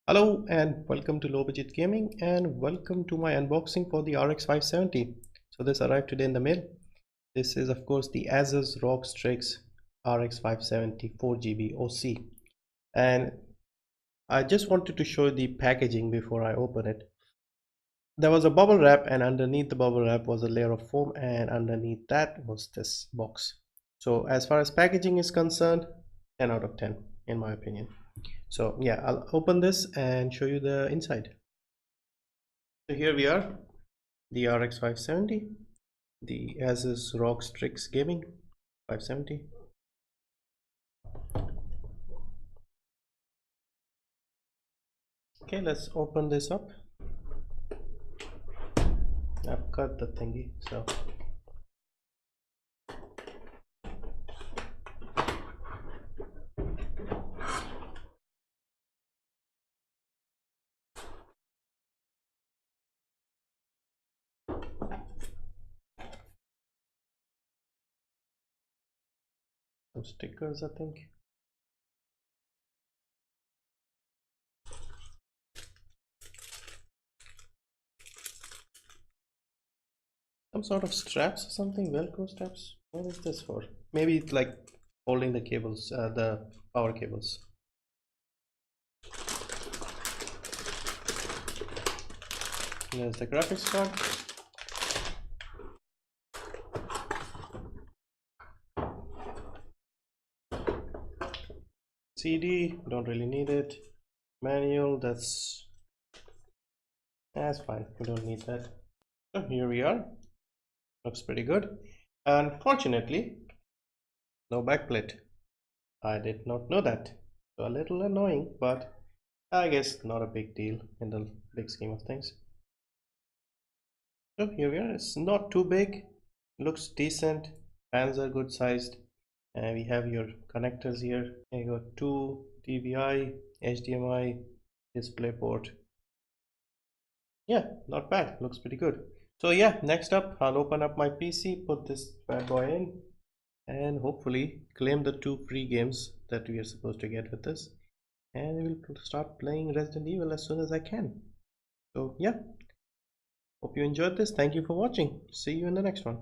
Hello and welcome to Low Budget Gaming and welcome to my unboxing for the RX 570. So this arrived today in the mail. This is of course the ASUS ROG Strix RX 570 4GB OC, and I just wanted to show the packaging before I open it. There was a bubble wrap, and underneath the bubble wrap was a layer of foam, and underneath that was this box. So as far as packaging is concerned, 10 out of 10 in my opinion. So yeah, I'll open this and show you the inside. So here we are, the RX 570, the ASUS ROG Strix Gaming 570. Okay, let's open this up. I've cut the thingy, so some stickers, I think. Some sort of straps or something, Velcro straps. What is this for? Maybe it's like holding the cables, the power cables. There's the graphics card. CD, don't really need it. Manual, that's fine, we don't need that. So here we are. Looks pretty good. Unfortunately, no backplate. I did not know that. So a little annoying, but I guess not a big deal in the big scheme of things. So here we are. It's not too big, looks decent, fans are good sized, and we have your connectors here. You got two DVI, HDMI, DisplayPort. Yeah, not bad, looks pretty good. So yeah, next up I'll open up my PC, put this bad boy in, and hopefully claim the 2 free games that we are supposed to get with this, and we'll start playing Resident Evil as soon as I can. So yeah, hope you enjoyed this. Thank you for watching. See you in the next one.